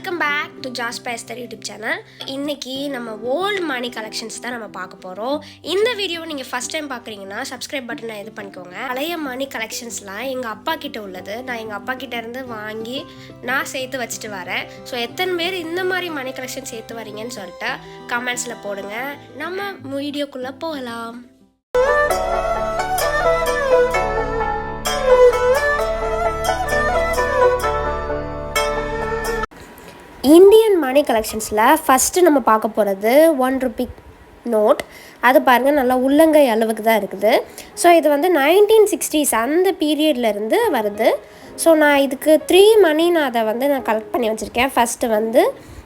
Welcome back to Joshpah Esther YouTube channel. இன்னைக்கு நம்ம volt மணி collections தான் நம்ம பார்க்க போகிறோம். இந்த வீடியோவை நீங்கள் ஃபஸ்ட் டைம் பார்க்குறீங்கன்னா சப்ஸ்கிரைப் பட்டனை இது பண்ணிக்கோங்க. பழைய மணி கலெக்ஷன்ஸ்லாம் எங்கள் அப்பா கிட்ட உள்ளது. நான் எங்கள் அப்பா கிட்ட இருந்து வாங்கி நான் சேர்த்து வச்சுட்டு வரேன். ஸோ எத்தனை பேர் இந்த மாதிரி மணி கலெக்ஷன் சேர்த்து வரீங்கன்னு சொல்லிட்டு கமெண்ட்ஸில் போடுங்க. நம்ம வீடியோக்குள்ளே போகலாம். இந்தியன் மணி கலெக்ஷன்ஸில் ஃபஸ்ட்டு நம்ம பார்க்க போகிறது ₹1 நோட். அது பாருங்கள், நல்லா உள்ளங்கை அளவுக்கு தான் இருக்குது. ஸோ இது வந்து 1960s அந்த பீரியட்லேருந்து வருது. ஸோ நான் இதுக்கு 3 மணி நான் அதை வந்து நான் கலெக்ட் பண்ணி வச்சுருக்கேன். ஃபஸ்ட்டு வந்து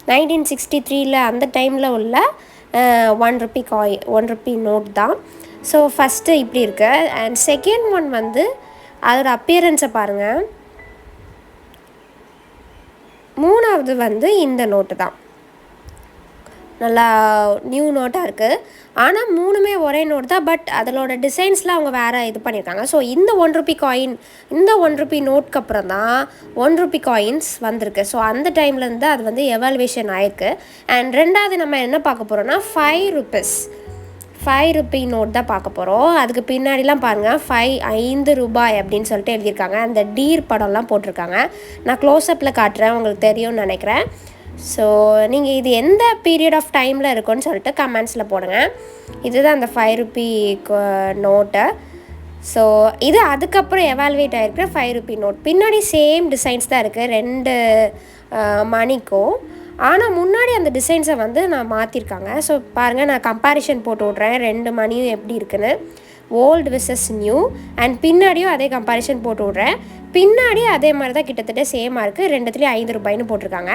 1963 அந்த டைமில் உள்ள ₹1 நோட் தான். ஸோ ஃபஸ்ட்டு இப்படி இருக்குது. அண்ட் செகண்ட் ஒன் வந்து அதோட அப்பியரன்ஸை பாருங்கள். மூணாவது வந்து இந்த நோட்டு தான். நல்லா நியூ நோட்டாக இருக்குது. ஆனால் மூணுமே ஒரே நோட் தான். பட் அதோட டிசைன்ஸில் அவங்க வேறு இது பண்ணியிருக்காங்க. ஸோ இந்த ₹1 காயின், இந்த ₹1 நோட்க்கு அப்புறம் தான் ₹1 காயின்ஸ் வந்திருக்கு. ஸோ அந்த டைம்லேருந்து அது வந்து எவால்வேஷன் ஆயிருக்கு. அண்ட் ரெண்டாவது நம்ம என்ன பார்க்க போகிறோன்னா ₹5 நோட் தான் பார்க்க போகிறோம். அதுக்கு பின்னாடிலாம் பாருங்கள், ₹5 அப்படின்னு சொல்லிட்டு எழுதியிருக்காங்க. அந்த டீர் படம்லாம் போட்டிருக்காங்க. நான் க்ளோஸ்அப்பில் காட்டுறேன், உங்களுக்கு தெரியும்னு நினைக்கிறேன். ஸோ நீங்கள் இது எந்த பீரியட் ஆஃப் டைமில் இருக்குன்னு சொல்லிட்டு கமெண்ட்ஸில் போடுங்க. இதுதான் அந்த ₹5 நோட்டு. ஸோ இது அதுக்கப்புறம் எவால்வேட் ஆகிருக்கிற ₹5 நோட். பின்னாடி சேம் டிசைன்ஸ் தான் இருக்குது 2 மணிக்கும். ஆனால் முன்னாடி அந்த டிசைன்ஸை வந்து நான் மாற்றிருக்காங்க. ஸோ பாருங்கள், நான் கம்பேரிஷன் போட்டு விட்றேன் 2 மணியும் எப்படி இருக்குன்னு, ஓல்டு விசஸ் நியூ. அண்ட் பின்னாடியும் அதே கம்பேரிஷன் போட்டு விட்றேன். பின்னாடி அதே மாதிரி தான் கிட்டத்தட்ட சேமாக இருக்குது. ரெண்டுத்துலேயும் ₹5 போட்டிருக்காங்க.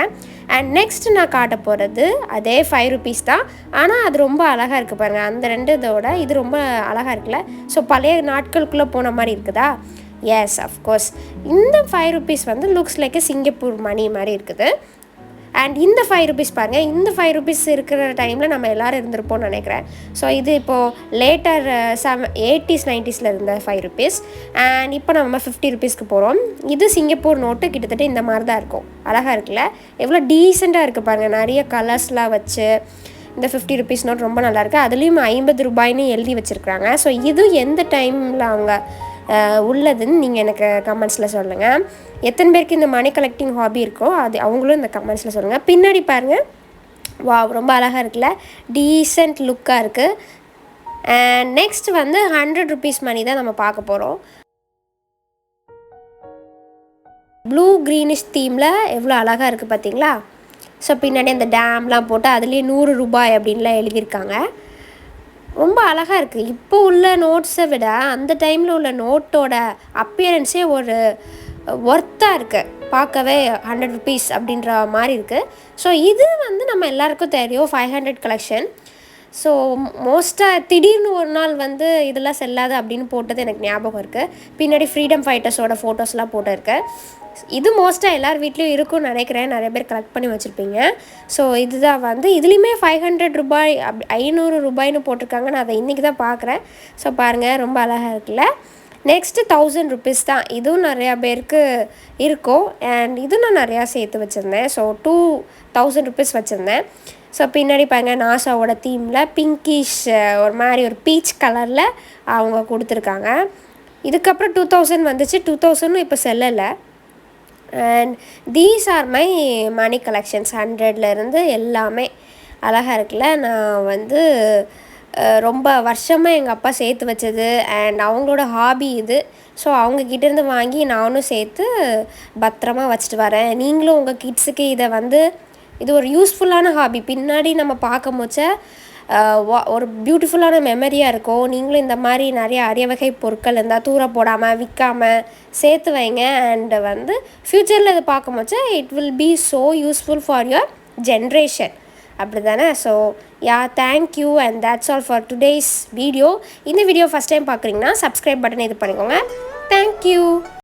அண்ட் நெக்ஸ்ட் நான் காட்ட போகிறது அதே ₹5 தான். ஆனால் அது ரொம்ப அழகாக இருக்குது பாருங்கள். அந்த 2 இதோட இது ரொம்ப அழகாக இருக்குல்ல. ஸோ பழைய நாட்களுக்குள்ளே போன மாதிரி இருக்குதா? Yes, of course. இந்த ₹5 வந்து லுக்ஸ் லைக் சிங்கப்பூர் மணி மாதிரி இருக்குது. அண்ட் இந்த ₹5 பாருங்கள். இந்த ₹5 இருக்கிற டைமில் நம்ம எல்லோரும் இருந்திருப்போம்னு நினைக்கிறேன். ஸோ இது இப்போது லேட்டர் 80s 90s இருந்த ₹5. அண்ட் இப்போ நம்ம ₹50க்கு போகிறோம். இது சிங்கப்பூர் நோட்டு. கிட்டத்தட்ட இந்த மாதிரி தான் இருக்கும். அழகாக இருக்குல்ல, எவ்வளோ டீசெண்டாக இருக்குது பாருங்கள். நிறைய கலர்ஸ்லாம் வச்சு இந்த ₹50 நோட் ரொம்ப நல்லாயிருக்கு. அதுலேயும் ₹50ன்னு எழுதி வச்சுருக்குறாங்க. ஸோ இது எந்த டைமில் அவங்க உள்ளதுன்னு நீங்கள் எனக்கு கமெண்ட்ஸில் சொல்லுங்கள். எத்தனை பேருக்கு இந்த மணி கலெக்டிங் ஹாபி இருக்கோ அது அவங்களும் இந்த கமெண்ட்ஸில் சொல்லுங்கள். பின்னாடி பாருங்கள், ரொம்ப அழகாக இருக்குல்ல, டீசெண்ட் லுக்காக இருக்குது. அண்ட் நெக்ஸ்ட் வந்து ₹100 மணி தான் நம்ம பார்க்க போகிறோம். ப்ளூ க்ரீனிஷ் தீமில் எவ்வளோ அழகாக இருக்குது பார்த்தீங்களா? ஸோ பின்னாடி அந்த டேம்லாம் போட்டு அதுலேயே ₹100 அப்படின்லாம் எழுதியிருக்காங்க. ரொம்ப அழகாக இருக்குது. இப்போ உள்ள நோட்ஸை விட அந்த டைமில் உள்ள நோட்டோட அப்பியரன்ஸே ஒரு ஒர்த்தாக இருக்குது. பார்க்கவே ₹100 அப்படின்ற மாதிரி இருக்குது. ஸோ இது வந்து நம்ம எல்லாருக்கும் தெரியும் 500 கலெக்ஷன். ஸோ மோஸ்ட்டாக திடீர்னு ஒரு நாள் வந்து இதெல்லாம் செல்லாது அப்படின்னு போட்டது எனக்கு ஞாபகம் இருக்குது. பின்னாடி ஃப்ரீடம் ஃபைட்டர்ஸோட ஃபோட்டோஸ்லாம் போட்டிருக்கு. இது மோஸ்ட்டாக எல்லார் வீட்லேயும் இருக்கும்னு நினைக்கிறேன். நிறைய பேர் கலெக்ட் பண்ணி வச்சுருப்பீங்க. ஸோ இதுதான் வந்து இதுலேயுமே ₹500 ₹500ன்னு போட்டிருக்காங்க. நான் அதை இன்றைக்கி தான் பார்க்குறேன். ஸோ பாருங்கள், ரொம்ப அழகாக இருக்குல்ல. நெக்ஸ்ட்டு ₹1000 தான். இதுவும் நிறையா பேருக்கு இருக்கும். அண்ட் இது நான் நிறையா சேர்த்து வச்சுருந்தேன். ஸோ ₹2000 வச்சுருந்தேன். ஸோ பின்னாடி பாருங்கள், நாசாவோட தீமில் பிங்கிஷ் ஒரு மாதிரி ஒரு பீச் கலரில் அவங்க கொடுத்துருக்காங்க. இதுக்கப்புறம் 2000 வந்துச்சு. 2000 இப்போ செல்லலை. And these are my money collections. 100லேருந்து எல்லாமே அழகாக இருக்குல்ல. நான் வந்து ரொம்ப வருஷமாக எங்கள் அப்பா சேர்த்து வச்சது. அண்ட் அவங்களோட ஹாபி இது. ஸோ அவங்கக்கிட்டேருந்து வாங்கி நானும் சேர்த்து பத்திரமா வச்சுட்டு வரேன். நீங்களும் உங்கள் கிட்ஸுக்கு இதை வந்து இது ஒரு யூஸ்ஃபுல்லான ஹாபி. பின்னாடி நம்ம பார்க்கும் போச்ச ஒரு பியூட்டிஃபுல்லான மெமரியாக இருக்கும். நீங்களும் இந்த மாதிரி நிறைய அரிய வகை பொருட்கள் இருந்தால் தூர போடாமல் விற்காமல் சேர்த்து வைங்க. அண்டு வந்து ஃப்யூச்சரில் இதை பார்க்கும் போச்ச it will be so useful for your generation. அப்படி தானே? So thank you. And that's all for today's video. இந்த வீடியோ ஃபஸ்ட் டைம் பார்க்குறீங்கன்னா சப்ஸ்கிரைப் பட்டன் இது பண்ணிக்கோங்க. தேங்க்யூ.